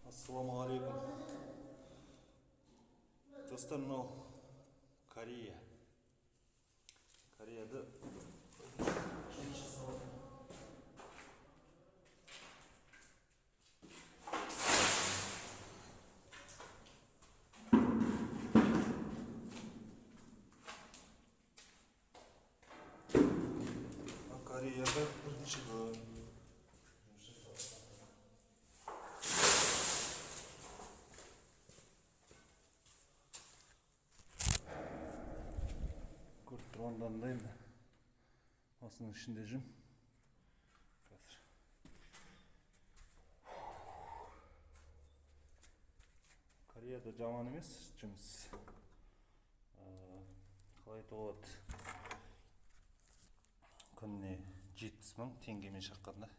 Ассалаумағалейкум. Достар, мынау Кореяда бірінші күн. Көріп тұрғандағындай осының ішінде жүрмін. Кореяда жаман емес жұмыс. Қалай болады? Күніне 70 мың теңгемен шаққанда.